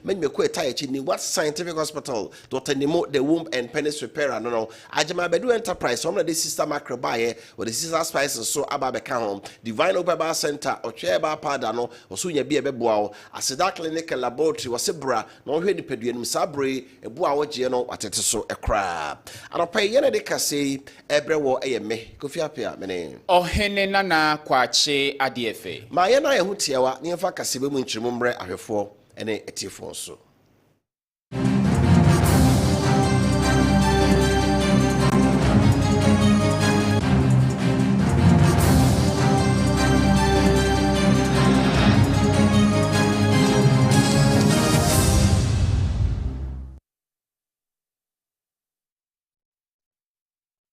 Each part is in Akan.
men me ko tayechi ni what scientific hospital Dr. Nemo the womb and penis repairer no Ajama Bedu enterprise some of the sister macrobaye or the sister spices so ababeka home divine obaba center or cheba pada no or sunya be a beboa aseda clinic laboratory was bra no hwe nipaduanum sabre eboa wo je no atete so ekra anopa yene de kase ebrewo eyeme Kofi Apia mene ohene nana kwache adiefe ma ye na ye hutiawa ne mfa kase be mu nchiremu mbre ahwefo ene etifo so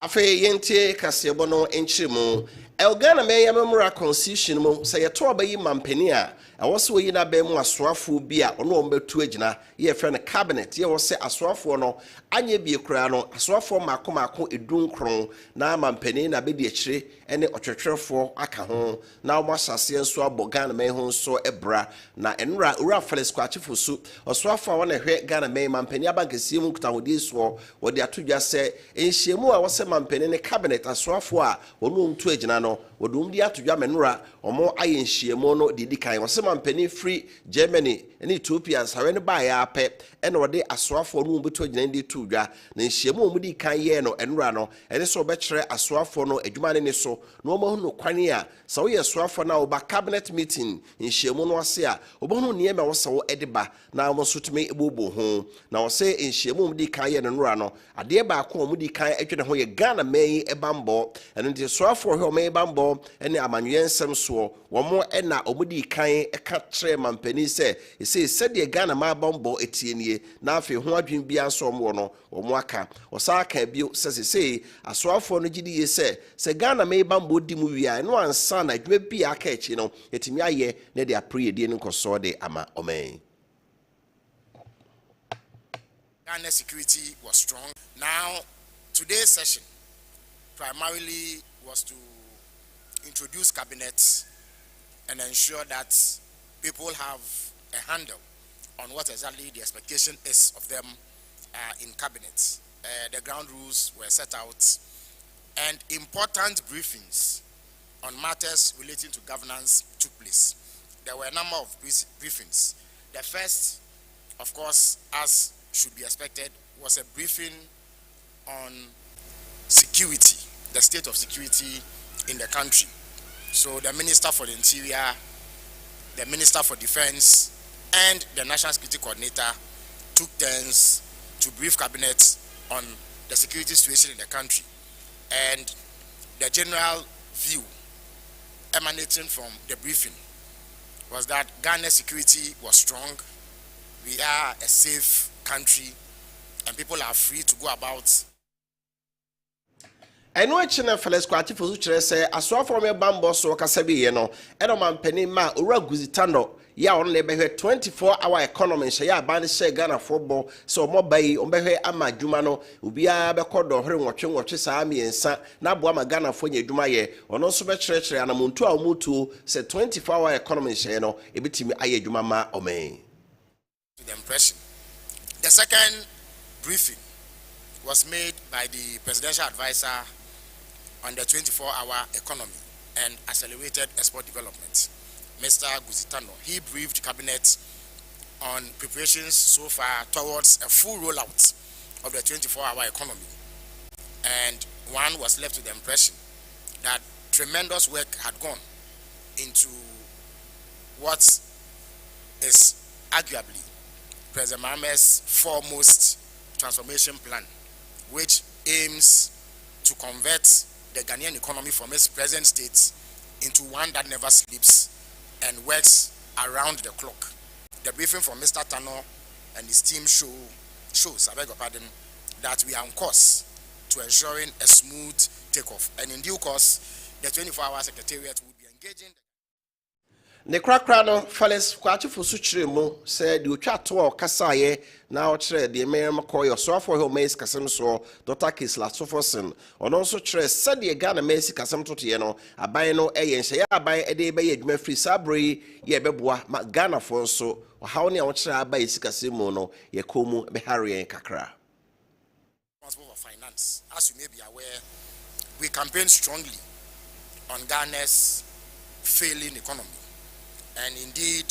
Afe yente kasebo no enchirimu Elgana me yamemura constitution mu say yeto obayi mampani a ɛwɔse oyi na ba mu asoafo bi a ɔno ɔmbetu agina ye frɛ no cabinet ye wɔse asoafo no anye bi ekura no asoafo mako edunkron na mampani na be di akyire ene ɔtwetwerefo aka ho na ɔmo asase nso abɔ Ghana me ho nso ebra na enura ura Felix Kwachifo su ɔsoafo a wɔna hwɛ Ghana me mampani abankɛsie mu kutahodi so wɔde atodwa sɛ enhyiemu a wɔse mampani ne cabinet asoafo a ɔno ntu agina no wodum di atodwa menura ɔmo aye nhyiemu no didi kan wɔse mampani free Germany ne Ethiopia sawe ne ba ya apɛ ene wɔde asoafo no mbeto agina ndi tudwa na nhyiemu ɔmo di kan ye no enura no ene so ɔbɛkyerɛ asoafo no adwuma ne so no ɔmo hu no kwane a sa wo ye asoafo na oba cabinet meeting nhyiemu no ase a ɔbo hu ne ma wo sa wo ediba na ɔmo so tumi ebobo ho na wo se nhyiemu ɔmo di kan ye no enura no ade ba ko ɔmo di kan atwene ho ye Ghana mai ebambɔ ene ndi asoafo hwe ɔmo ebambɔ ene amanwe nsɛm so wɔmo ena ɔmo di kan eka kyerɛ mampani sɛ sɛdeɛ Ghana ma bambɔ etienie na afi ho adwen bia nso ɔmo no ɔmo aka ɔsaka bio sɛ asoafo no gidi ye sɛ Ghana ma bambɔ di mu wia no ansa na adwuma bia aka echi no etimi aye na de apre yedie no nkoso de ama ɔman. Ghana security was strong. Now today's session primarily was to introduce cabinet and ensure that people have a handle on what exactly the expectation is of them in cabinet. The ground rules were set out and important briefings on matters relating to governance took place. There were a number of briefings. The first, of course, as should be expected, was a briefing on security, the state of security in the country. So the Minister for the Interior, the Minister for Defense, and the National Security Coordinator took turns to brief cabinet on the security situation in the country. And the general view emanating from the briefing was that Ghana's security was strong. We are a safe country and people are free to go about. Eno echina Felix Kwachifo so kyerɛ sɛ asoafo me bambɔ so kasa bi ye no eno mampani ma owura guzitano ya on le behwe 24-hour economy hye ya ban hye Ghana football so mo bai on behwe ama dwuma no obia be kɔdɔ hwere nwɔtwe saa miensa na bo ama Ghana fo nya dwuma ye ono so be kyerɛkyerɛ anamuntu a omutu sɛ 24-hour economy hye no ebitimi aye dwuma ma ɔman. The impression. The second briefing was made by the presidential advisor on the 24-hour economy and accelerated export development, Mr. Guzitano. He briefed cabinet on preparations so far towards a full rollout of the 24-hour economy. And one was left with the impression that tremendous work had gone into what is arguably President Mahamet's foremost transformation plan, which aims to convert the Ghanaian economy from its present state into one that never sleeps and works around the clock. The briefing from Mr. Tano and his team shows, I beg your pardon, that we are on course to ensuring a smooth takeoff. And in due course, the 24-hour secretariat will be engaging. Ne krakra no Felix Kwachifo so kyerɛ mu sɛ de otwa to a kasaye na ɔkyerɛ de meyam kɔ so afɔ he mes kasem so Dr. Kisla Sofosen ɔno nso kyerɛ sɛ de Ghana mes kasem totoye no aban no ɛyɛ nhyɛ aban ɛde bɛyɛ adwuma free sabre ye bɛboa ma Ghana fo nso how ne a wɔkyerɛ aba esikase mu no yɛkɔ mu behare kakra. Responsible for finance. As you may be aware, we campaign strongly on Ghana's failing economy. And indeed,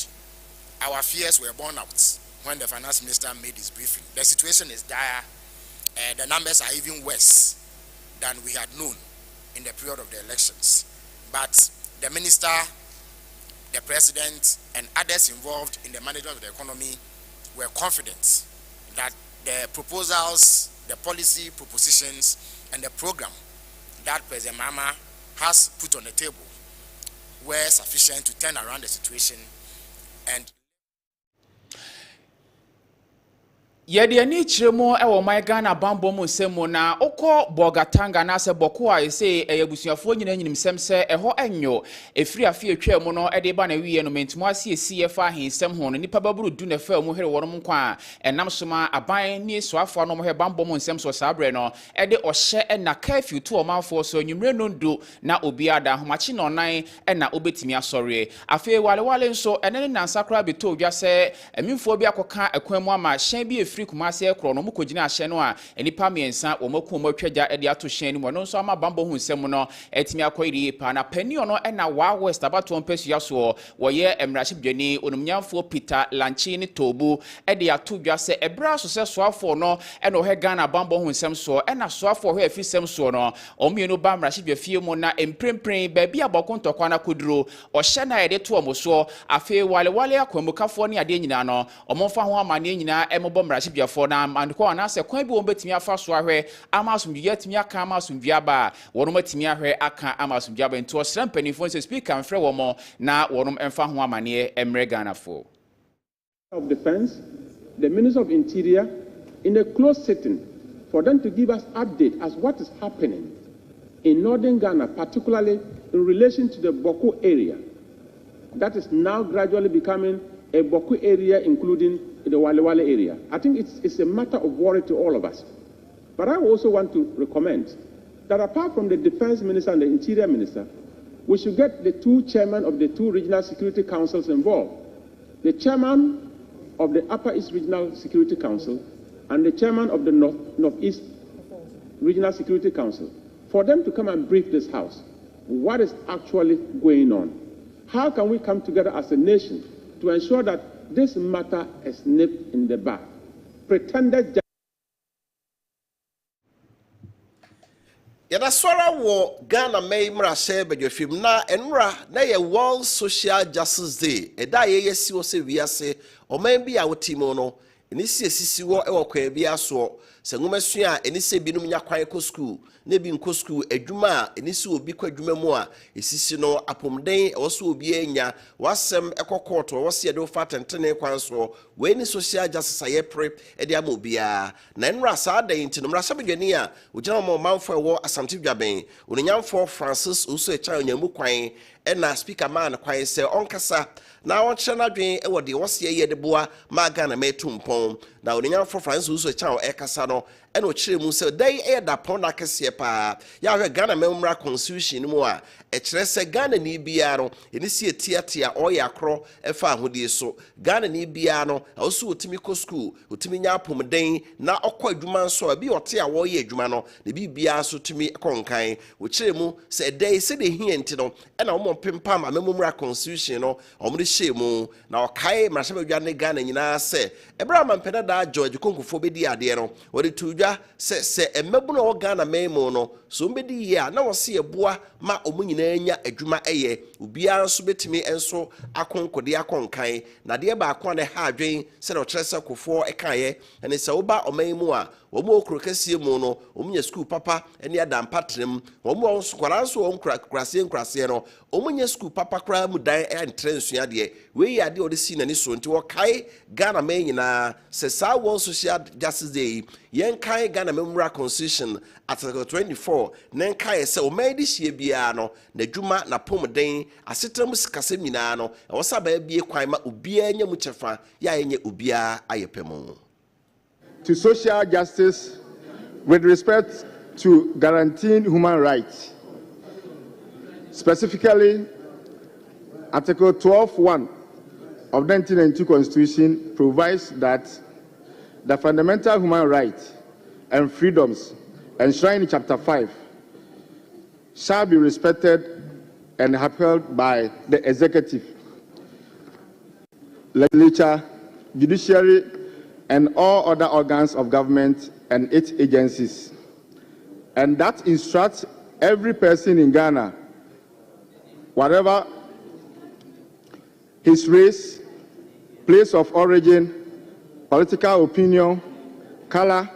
our fears were borne out when the finance minister made his briefing. The situation is dire. The numbers are even worse than we had known in the period of the elections. But the minister, the president, and others involved in the management of the economy were confident that the proposals, the policy propositions, and the program that President Mahama has put on the table were sufficient to turn around the situation. And Yedi ni chiremo ewo my Ghana bambo mu nsemu na okọ Bogatanga na se boko a ese eyabusuafo nyina nyinim sem se eho enyo efiri afi etwa mu no ede ba na wiye no mentimo ase esi efa ahensem ho no nipa baburu du na fa mu here wonom kwa enam soma aban ni soafo no mo he bambo mu nsem so sabre no ede ohye na curfew to o manfo so nwumre no ndo na obi ada homachi no nan na obetimi asore afi wale nso ene na nsakra beto odwa se emimfo bi akoka akwan mu ama hyen bi free Kumasi ekro no mukojina ahye no a enipa miensa wo maku mo twagya ede ato hyen ni mo no nso ama bambo hu nsem no etimi akoyiri pa na pani no na wa west abato mpesua so wo ye emrahye bdwani onumnyamfo Peter Lanchi ni Tobu ede ato dwa se ebra so se soafo no na o he Ghana bambo hu nsem so na soafo ho afisem so no omienu ba emrahye bdwafie mu na emprempren ba bia bokontokwa na koduro o hye na ede to omo so afi wale akwamukafo ne ade nyina no omomfa ho amane nyina emobɔ emrahye for na and ko na se kwan bi won betimi afa so ahwe amasumdwe yatimi aka amasumdwe aba wonom atimi ahwe aka amasumdwe aba nto osram panifo se speaker mfre wo mo na wonom emfa ho amane emre Ghana for of Defense, the Minister of Interior, in a close sitting for them to give us update as what is happening in northern Ghana, particularly in relation to the Boko area that is now gradually becoming a Boko area, including the Wale area. I think it's a matter of worry to all of us. But I also want to recommend that apart from the Defense Minister and the Interior Minister, we should get the two chairmen of the two regional security councils involved. The chairman of the Upper East Regional Security Council and the chairman of the Northeast Regional Security Council, for them to come and brief this House what is actually going on. How can we come together as a nation to ensure that this matter is nipped in the bud? Pretended Yada swara wo Ghana may mrashe bedwafim na enra na ye World Social Justice Day eda ye yesi wo se wiase oman bi a wotimo no eni sisi wo e wo kwa bia so se ngumasua eni se binum nya kwan ko school na bi nko school adwuma eni se obi kwa adwuma mu a esisi no apomden e wo so obi anya wasem ekokoto wo se de wo fatentene kwan so we ni social justice aye pre e de amobia na enra sa dan nti no mrasa bedwani a ogina mo manfo e wo asamti dwaben onyamfo Francis uso e cha onyamu kwan e na speaker man kwan se onkasa na won kye na dwen e wo de wo se ye de boa ma Ghana metumpon na onyamfo Francis uso e cha e kasa no e no kire mu se dai e da pon na kese pa ya hwe Ghana memra constitution mu a e kire se Ghana ni bia no eni si etiatia o ya kro e fa ahode so Ghana ni bia no also otimi ko school otimi nya apomden na okọ adwuma nso bi ote a wo ye adwuma no ne bi bia so timi konkan wo kire mu se dai se de hie enti no e na wo mpempa ma memra constitution no omre hye mu na okai mrasha badwa ne Ghana nyina se ebra mampeda da George konkufo bedi ade no wo de tudwa se emebu no Ghana memo no so mbedi ye na wo se eboa ma omunyina anya adwuma eye obia nso betimi enso akonkode akonkan na de ba akon ne ha adwen se no kyerese kofo ekaye ene se wo ba omanmu a wo mo okrokasie mu no omunya school papa ene adam patrem wo mo nkwara nso wo nkrasie no omunya school papa kra mu dan entrensua de we ya de ode si na ni so nti wo kai Ghana man nyina se sa World Social Justice Day yen kai Ghana memra constitution article 24 nen kai se o mai di hie bia no na dwuma na pomden asetam sikasem nyina no e wo sa ba bie kwan ma obia nya mu chefa ya yenye obia ayepemu to social justice with respect to guaranteeing human rights, specifically Article 12.1 of the 1992 Constitution provides that the fundamental human rights and freedoms enshrined in Chapter 5 shall be respected and upheld by the executive, legislature, judiciary, and all other organs of government and its agencies, and that instructs every person in Ghana, whatever his race, place of origin, political opinion, color,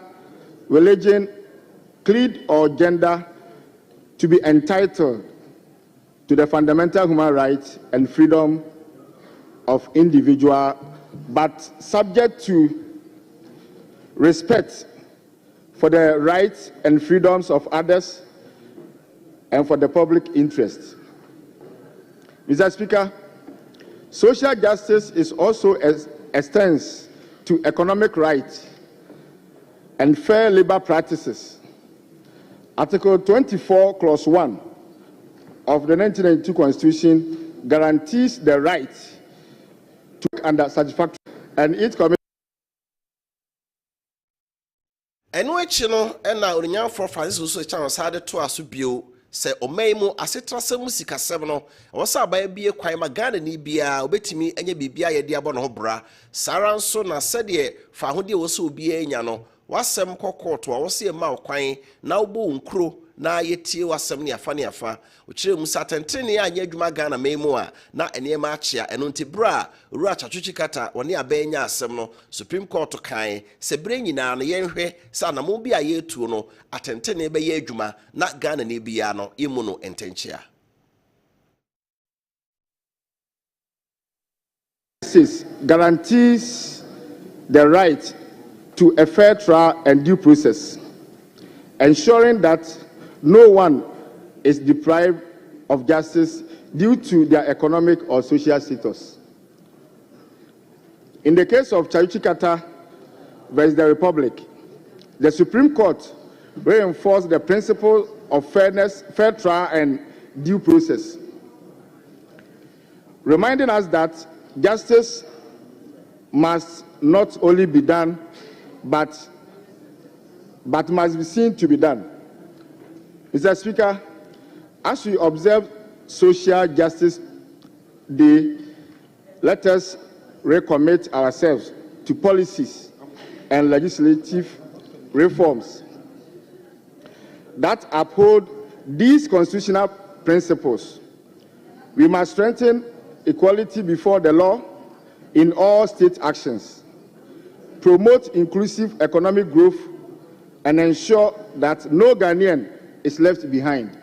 religion, creed, or gender, to be entitled to the fundamental human rights and freedom of individual, but subject to respect for the rights and freedoms of others and for the public interest. Mr. Speaker, social justice is also extends to economic rights and fair labor practices. Article 24, Clause 1 of the 1992 Constitution guarantees the right to work under satisfactory, and it commits. Eno echi no na onyan for Francis so chan sade to aso bio se omaimu asetrasem sikasem no wosa aban bie kwan ma Ghana ni bia obetimi anya bibia ye de abo no bra sara nso na sede fa hode wo so obi anya no wasem kokoto a wo se ma kwan na obo nkro na yetie wasem ne afa ne afa o kire mu satentene anya adwuma Ghana maimu a na enema achia eno nti bra ru achachuchi kata woni abanya asem no Supreme Court kan se bre nyina no yenhwe sa na mo bia yetu no atentene be ye adwuma na Ghana ne bia no yemu no entenchia. Guarantees the right to a fair trial and due process, ensuring that no one is deprived of justice due to their economic or social status. In the case of Chayuchikata versus the Republic, the Supreme Court reinforced the principle of fairness, fair trial, and due process, reminding us that justice must not only be done, but must be seen to be done. Mr. Speaker, as we observe Social Justice Day, let us recommit ourselves to policies and legislative reforms that uphold these constitutional principles. We must strengthen equality before the law in all state actions, promote inclusive economic growth, and ensure that no Ghanaian is left behind.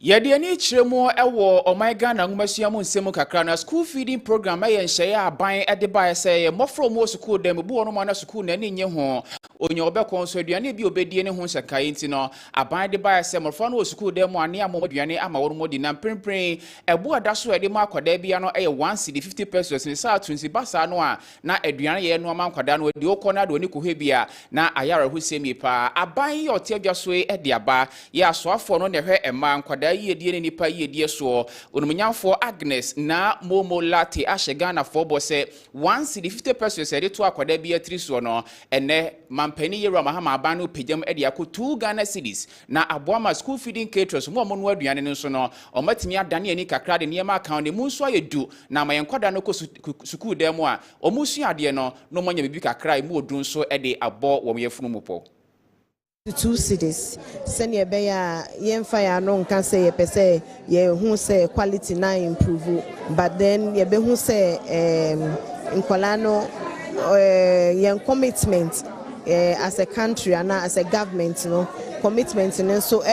Yɛde ani kyerɛ mu ɛwɔ ɔman Ghana ngumasua mu nsɛm kakra na school feeding program ɛyɛ nhyɛyɛ aban ɛde bae sɛ mmɔfra mu school dɛm bu wɔn mu na school na ani nye ho onya ɔbɛkɔ nso aduane bi obɛdie ne ho nhyɛkae nti no aban de bae sɛ mmɔfra no school dɛm mu ane amɔ aduane ama wɔn mu di na mprempren ɛbo ada so ɛde mu akwadaa bia no ɛyɛ 1 cedi 50 pesos ne saa tunsi basa no a na aduane yɛ no ama akwadaa no de okɔ na de oni kɔhɛ bia na ayara ho sɛmi pa aban yɛ ɔte adwa so ɛde aba yɛ asoafo no ne hwɛ ɛma akwadaa yedie ne nipa yedie so onumnyamfo Agnes na Momo Latte ahye Ghana for bo se 1 cedi 50 pesos e de to akwada bia tri so no ene mampani yero mahama aban no pejam e de akọ 2 Ghana cedis na aboama school feeding caterers mo no aduane no so no o matimi adane ani kakra de niema account ne mu so ayedu na mayenkwada no ko school dem a o mu su ade no no monya bibi kakra mu odun so e de abo wo yefunu mu po 2 cities send ye be ya yemfa ya no nka say ye pese ye hu say quality na improve but then ye be hu say nkola no yen commitment as a country and as a government no commitment no so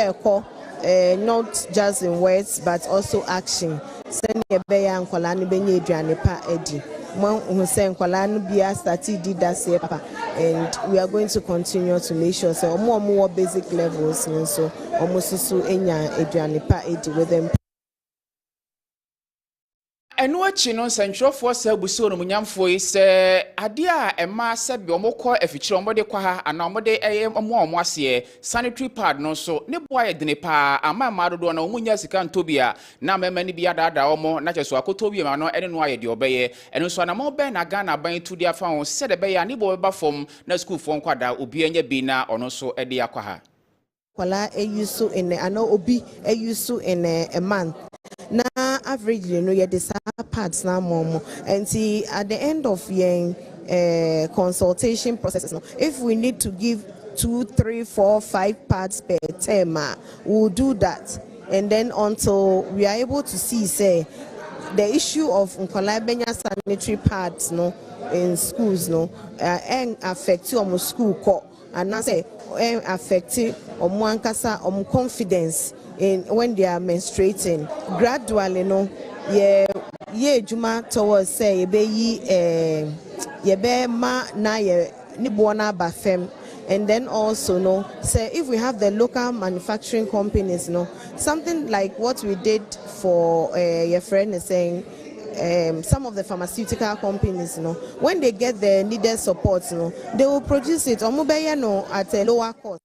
not just in words but also action send ye be ya nkola no be nya aduane pa edi mo hu say nkola no bia started did that say pa. And we are going to continue to make sure so more basic levels and so almost so enya aduane pa edi with them. eno achi no nsentwerefo se abuso no munyamfo yi se ade a ema se bi omokọ afikyire omode kwa ha ana omode omo ase sanitary pad no so ne boa ye dene pa ama madodo na omunya sika ntobia na mema ni bia dada omo na cheso akotobia ma no ene no aye de obeye eno so na mo be na Ghana ban tu dia fa ho se de be ya ne bo ba fom na school fo nkwada obi anya bi na ono so ede yakwa ha kwala eyusu in ano obi eyusu in a month na average you know the parts na momo and see at the end of your consultation process no if we need to give 2, 3, 4, 5 parts per term we'll do that and then until we are able to see say the issue of Nkolabenya sanitary pads no in schools no and affect your school co and I say affecting omuankasa confidence in when they are menstruating gradually no ye juma towards say ye be ma na ye ni bona ba fem and then also no say if we have the local manufacturing companies no something like what we did for your friend is saying some of the pharmaceutical companies, when they get the needed support, they will produce it at a lower cost.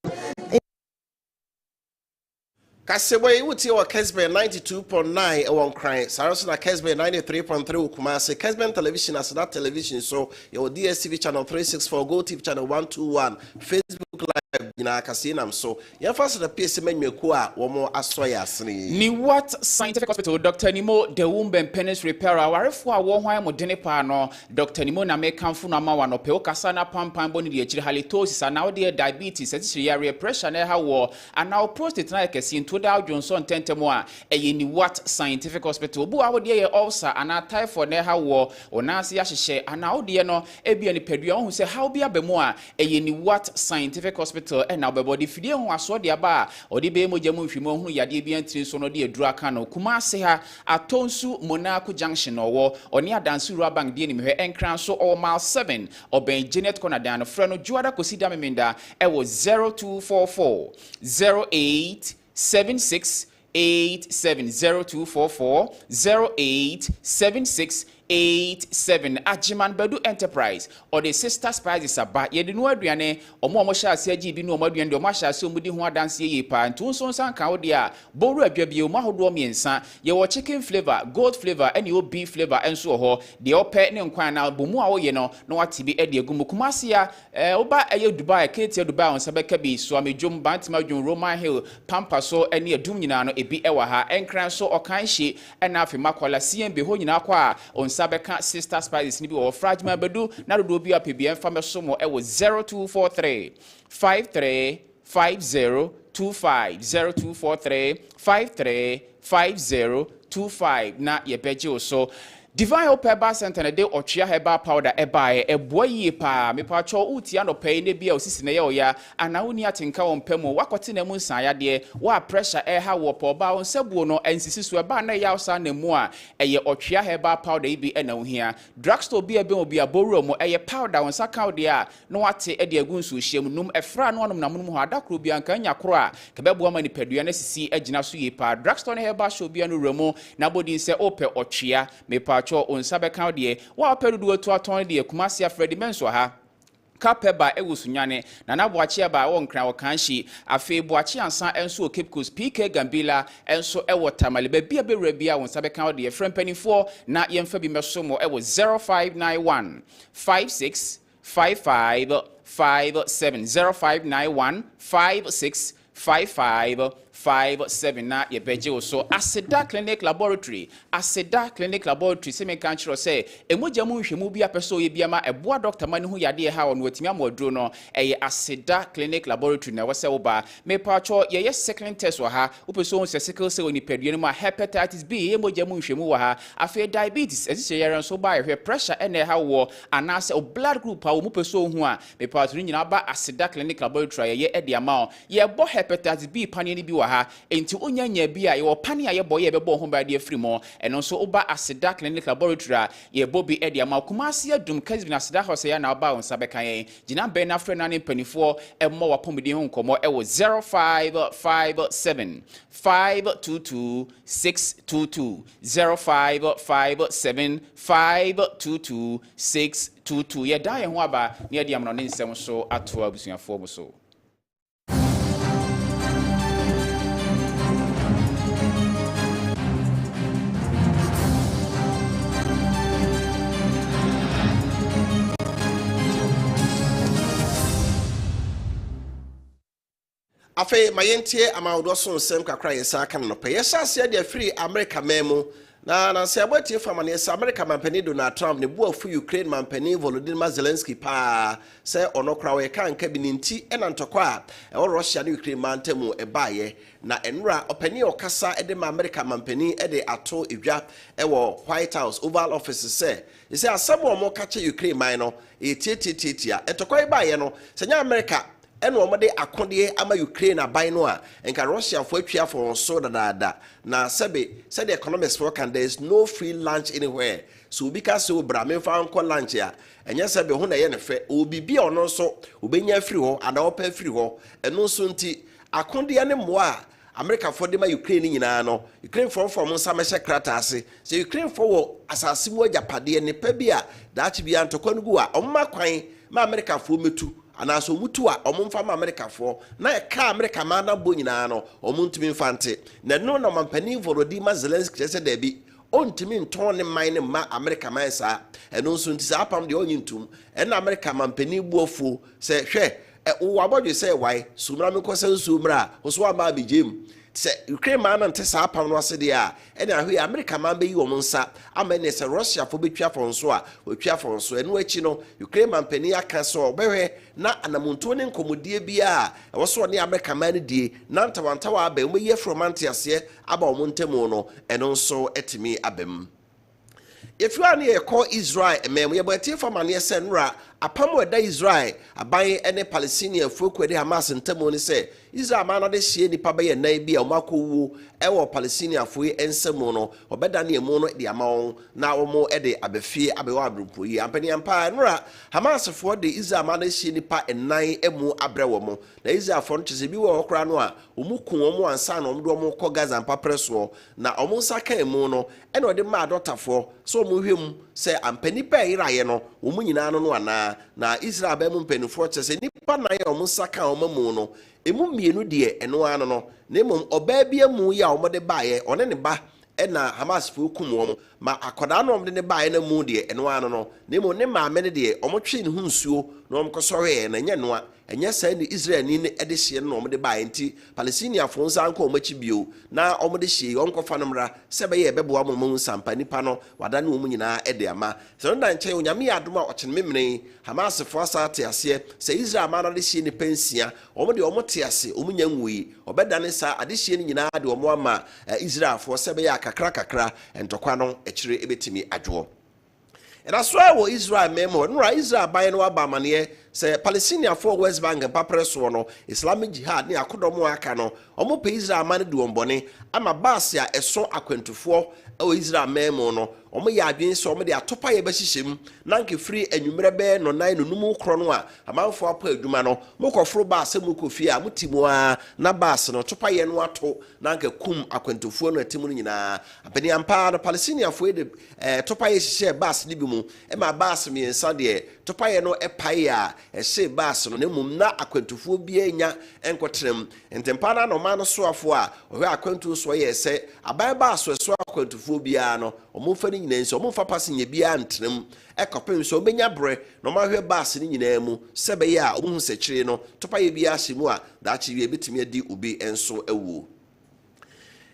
Kaseɛ wuti wa Kessben 92.9 ɛwɔ Nkran Sarasuna Kessben 93.3 Kumase Kessben television as that television so your DSTV channel 364 Go TV channel 121 Facebook live na Kaseɛ nam so ya fast the PS menweko a wo mo asoya asene ni what scientific hospital Dr. Nimo the womb and penis repairer warefo a wo hwan mo dene pa no Dr. Nimo na me kanfo na ma wa no pe o kasa na pampan boni de akiri halitosis ana wo de diabetes ati pressure na ha wo ana prostate na Kessien Dow Johnson tentemo a ni what scientific hospital bu a wo de ye ulcer ana typhoid na ha wo onase ya hyehye ana wo de no ebia ni padua ho se how bia bemu a ni what scientific hospital na obebody fidie ho aso de aba odi be mojamu hwimo hunu yade bia ntiri so no de aduru aka no Kumase ha atonsu Monaco junction no wo oni adansu ruabang de ni mehwe enkran so all mile 7 oben Janet Konadan frɛ no Juada Kosida Memenda wo 0244 08 7687 0244 0876 87 Ajiman Bedu Enterprise or the sister spices aba ye de no aduane omo sha ase agi bi no omo aduane de omo sha ase omudi ho adanse ye pa ntu so nsan kan wo de a boru adwabie omo ahodo miensa ye wo chicken flavor gold flavor and your beef flavor enso ho de opɛ ne nkwan na bomu a wo ye no na wate bi e de agumu Kumase ya oba eye Dubai Kate Dubai on sabeka bi so amedwom bantima dwon Roman Hill Pampa so ene adum nyina no ebi ewa ha enkran so okan hye na afi makwala CMB ho nyina kwa on Sabeka sister spices ni bi o fragment bedu na do bi apebia mfa so mo 0243 53 50 25 0243 53 50 25 na ye beje so Divine Hope Herbal Center na de Otwea Herbal Powder ebae eboyi pa mepacho utia no pay ne bia osisi na ye oya ana woni atenka won pemu wakote na mu nsan ya de wa pressure ha wo po ba won sabuo no ensisi so eba na ya usa na mu a eye Otwea Herbal Powder ibi na wo hia drugstore bia be obi aboru mo eye powder won saka de a no wate e de agunsu hiem num efra no onom na munum ho adakro bia nka nya kro a kebebo ma ni padua na sisi agina so ye pa drugstore na Herbal Show bia no remo na bodi se ope Otwea mepa on sabeka de wa perudu otu aton de Kumase afredi menso ha kapeba ewusunyane na naboachi aba wo nkran wo kanhyi afi boachi ansa enso Cape Coast PK Gambila enso ewo tamale ba bia bewura bia won sabeka de frempanifo na yemfa bi meso mo ewo 0591 56 55 57 0591 56 55 57 na ye beje so Aseda Clinic Laboratory se me kan chiro se emoja mu hwemu bia peso ye bia ma eboa doctor mani hu yade ha ono watimi amodro no eye Aseda Clinic Laboratory na wose wo ba me pacho ye second test wa ha upeso se sickle cell ni pedue no ma hepatitis B emoja mu hwemu wa ha afi diabetes esise yere so ba ye pressure ene ha wo anase o blood group ha wo mu peso hu a me pacho nyina ba Aseda Clinic Laboratory ye e dia ma ye bo hepatitis B pani ni bi wa ha enti onyanya bi a ye opane a ye boye be bo ho ba de afiri mo eno so oba aseda clinic laboratory a ye bobi e de ama kumase adum Kessben aseda ho se ya na oba on sabe kan yen gina be na afre na ne mpanifo e mo wapomde ho nkomo e wo 0557 522 622 0557 522 622 ye da ye ho aba ne de amno ne nsem so ato abusuafo bo so. Afe mayentie amawdo so nsem kakra yesa aka no pe yesa ase de free America memo na se abatie famane yesa America mampani Donald Trump ne bu afu Ukraine mampani Volodymyr Zelensky pa se onokra we kan ka bi ninti ena ntokwa e Russia ne Ukraine mantemu e baaye na enra opani okasa e de America mampani e de ato edwa e wo White House Oval Office se yesa asabo mo ka che Ukraine man no e tietietia etokwa e baaye no se nya America eno omode akode ama Ukraine aban no a enka Russia fo atwa for so dada na sebe said the economics for can there is no free lunch anywhere so because so bra me fa anko lunch ya enye sebe ho na ye ne fe obibi ono so obenya free ho ada opa free ho eno so nti akode ne mo a America for de ma Ukraine nyina no Ukraine for nsa meshe krata ase so Ukraine for wo asase mu agapade ne pa bi a daachi bi antokwa nugu a omma kwan ma America for metu anaso mutu a omumfa ma America for na e ka America ma na bo nyina no omuntumi mfante na no na mampani Volodymyr Zelensky kese da bi ontimi nton ne man ne ma America man sa eno nso nti sa apam de onyintum en America mampani buofu se hwe wo abodwe se wai sumra me kosa sumra wo so ama bijem se Ukraine man ante sa apam no ase de a ene ahwe America man be yi wo nsa ama ne se Russia fo betwa fo nso a otwa fo nso eno achi no Ukraine man pani aka so behwe na anamonto ne nkomodie bia e wo so ne America man die na ntawantawa aba mo ye fromante ase aba wo ntemu no eno nso etimi abem. If you are near call Israel, mem, we are for money, Senra, a pamo da Israel, a buying any Palestinian folk where they Hamas and Temoni say, Israel man of the sea, the Pabay and Nabi, or Mako, our Palestinian free and Semono, or better near Mono, the amount, now more Eddie, Abefi, Abewabru, Ampany Empire, Nra, Hamas for the Israel man of the pa and 9 emu Abrewomo, the Israel front is a view of Cranoa, Umuku, and San Omdomo, Kogas and Papreswo, now almost a Mono, and what the mad daughter for, so him say ampani pe iraye no wo nyina no ana na Israel ba mu mpanifo chese nipa na ya omusaka omamu no emu mienu de eno ano no na mum oba bia mu ya omode baaye one ne ba ena Hamas fo kum wo ma akoda no omde ne baaye na mu de eno ano no na mum ne maame ne de omotwe ne hunsuo na omkosɔre na nya noa enya sai ni Israel ni ne ede hye no omde baaye nti Palestinian fo nsa anko omachi bio na omde hye omkofa no mra se be ye beboa mo sampa nipa no wada ne omu nyina ede ama se no dan kye onyame ya adoma ɔkye memene Hamas fo asate ase se Israel ma no de hye ne pensia omde omote ase omunya nwui obeda ne sa ade hye ne nyina de omo ama Israel fo se be ya kakra entokwa no ekire ebetimi adwo. And that's why we Israel memo no Israel by no abamane say Palestinian for West Bank and Papreso no Islamic jihad ni akodomo aka no omo pe Israel man du ombone ama basia eso akwentufo o Israel memo no omo ya adwen so omo de atopa ye behihiem na nke free anwumre be no nan no numu kro no a amanfo apa adwuma no mokofro baase mukofie a mutimo a na baase no topa ye no ato na nke kum akwentufo no atimu nyina abeni ampa no Palestinian fo de topa ye hihye baase ni bi mu e ma baase mi ensa de topa ye no epai a ehye baase no nemum na akwentufo bi anya enkotrem entempa na no ma no soafo a ohwe akwentu so ye se aban baase so akwentufo bia no omfa ni nyina nso omfa pase nya bia ntrem ekopem so obenya bre no ma hwe baase ni nyina mu sebe ya omu sekire no topa ye bia hyimu a daachi wie betimi adi obi enso ewu.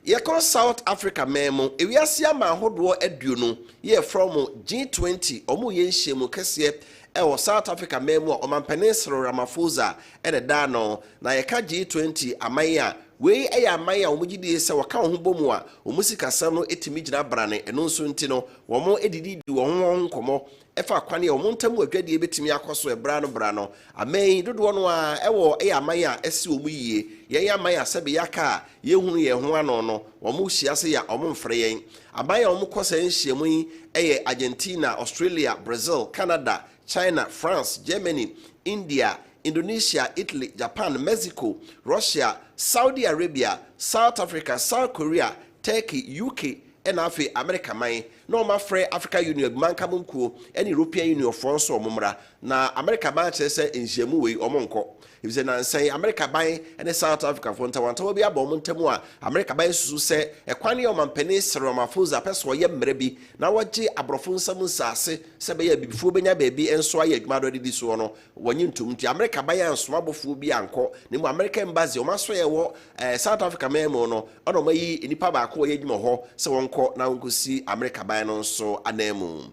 Ye kon South Africa memo ewiase ama ahodo aduo no ye from G20 omu ye nhyemu Kaseɛ ɛwɔ South Africa memu a ɔmampanin Cyril Ramaphosa ɛde da no na yɛka G20 amaya wei ɛyɛ amaya ɔmugidi sɛ wɔka ho bomu a ɔmusikasɛm no etimi gyina brane ɛno nso nti no wɔn edidi wɔn nkɔmɔ ɛfa kwane wɔn ntam adwadie betimi akɔso ɛbra no amɛn dodoɔ no a ɛwɔ ɛyɛ amaya ɛsi wɔn yie yɛyɛ amaya sɛ be yaka yɛhunu yɛn ho ano no wɔn hyia se ya wɔn mfrɛ yɛn amaya wɔn kɔsa nhyiamu yi ɛyɛ Argentina, Australia, Brazil, Canada, China, France, Germany, India, Indonesia, Italy, Japan, Mexico, Russia, Saudi Arabia, South Africa, South Korea, Turkey, UK, and afi America man. No ma frɛ Africa Union man kamunkuo and European Union France or mumra na America man say nhyiamu wei omonko. If they not say America buy and South Africa for ntawantawo bi abom ntemu a America buy susu say ekwane o mampani Cyril Ramaphosa peso ye mrebi na waje abrofo nsam nsase se be ya bibifuo benya baabi enso aye adwuma do didi so no wonye ntum nti America buy anso abofo bi anko ne mu America embassy o maso ye wo South Africa memo no ono mayi enipa ba ko ye adwuma ho se wonko na wonkosi America buy no nso anemu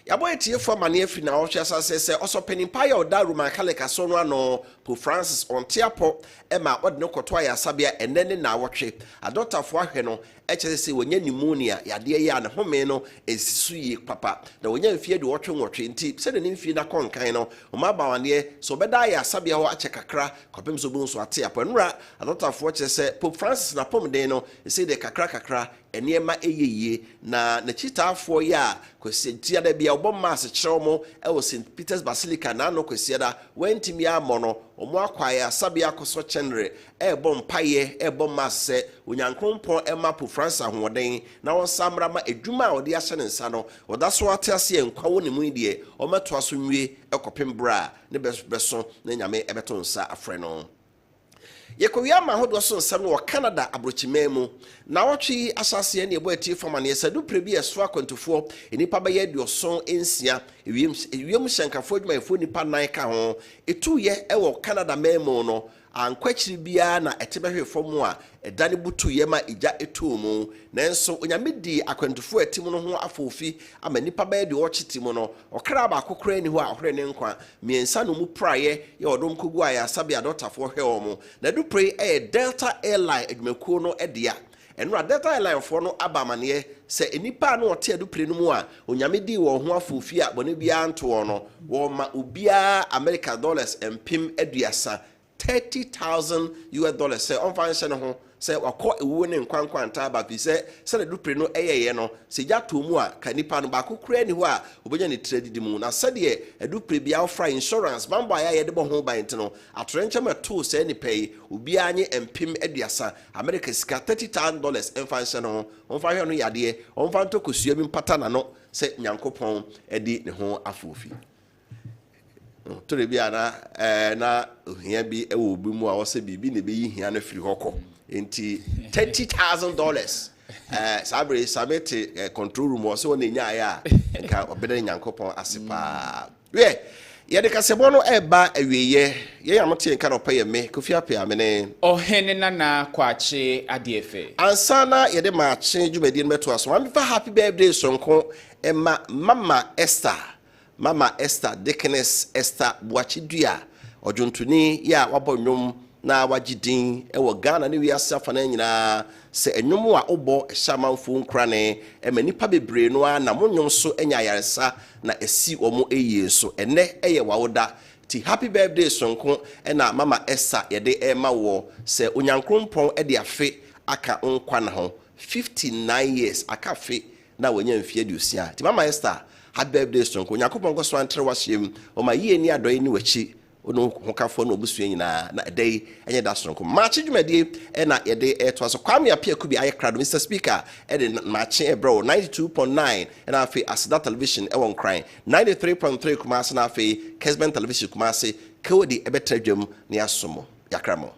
yabo etie for mane afi na ohwe asase se oso penimpa ya oda Roman Catholic so no ano Pope Francis on tiapo ema ode ne koto ya sabia enene na awotwe adotafo ahwe no eche se wonya pneumonia yade ya ne home no esisu yi papa na wonya mfie de wotwe nti se de ne mfie na konkan no o ma bawane so beda ya sabia ho ache kakra kopem so bunso atiapo nura adotafo che se Pope Francis na pomden no se de kakra eniema eyeye na chitaafo ya kwesitia da bia obom mass kyeremo e St Peter's Basilica na no kwesiada wentimi amono omo akwaya sabia koso chenre e bom paye e bom mass se onyankrompon e ma Pope Francis ahoden na won samra ma edwuma ode ahye ne nsa no oda so atase enkwawo ne mu die o meto aso nwie ekopem bra ne beso na nyame ebeto nsa afre no Yekowiya ma hodo so nsam no Canada abrochimemu na wotwe asase ne ebo ati fama ne sadu prebi eso akwantufo enipa ba ye dioson ensia ewiem hyankafo adwumayefo nipa nan ka ho etu ye ewo Canada memo no ankwachiri bia na etebehwefo mu a edane butu ye ma ija etu mu nanso onyamedi akwantufo atim no ho afofi ama nipa ba ye de ochitimu no okra ba akokora ni ho a ohre ne nkwa miensa no mu praye ye odom kogu aya sabia dotafo hwe omo na du pray Delta Airline adwumakuo no edea enura Delta Airline for no abamane se enipa no ote adupre no mu a onyamedi wo ho afofi a bone bia nto no wo ma obia American dollars empim aduasa $30,000 say on fancy no ho say wakọ ewu ne nkwankwanta ba bi say na dupre no eyeye no se ja to mu a kanipa no ba kokura ni ho a obenya ne trade mu na se de edupre bia ofra insurance bambo aya ye de bo ho ban no atorenche ma to say ni pay obi anye empim aduasa America sika $30,000 en fancy no ho on fa hwe no yade on fa to kosua bi mpata na no se nyankopon edi ne ho afofi to le bia na ohia bi ewo obi mu a wo se bibi ne be yi hia na firi hoko enti $30,000 sabre sabete control room wo se wona nya ya nka obede nyankopon asepa we ye de kasebo no eba awieye ye yamote nka no paye me kofi apia me ne ohene na kwache adefe ansana ye de maache dwumadi no meto aso am fa happy birthday sonko ema Mama Esther Deaconess Esther Boachidua ojuntuni ya wabonwom na wagidin ewo Ghana ne wiase afana nyina se enwom a obo shamanfo nkrane emanipa bebre no a na monwom so enya yaresa na esi omo eye so ene eye wawoda ti happy birthday sonko na Mama Esther yede ema wo se onyankrompon ede afe aka nkwa na ho 59 years aka fe na wonya mfie dusia ti Mama Esther happy birthday sonko nyakopon go so antre wahyem o ma ye ni adoye ni wachi ono hokafo na obusua nyina na dai enye da sonko maachi dwumadi na yede to aso kwame apia kubi aye krado Mr Speaker de maachi bro 92.9 na afi Asda television won cry 93.3 Kumasi na afi Kessben television Kumasi kodi ebetradwam ne asomo yakramo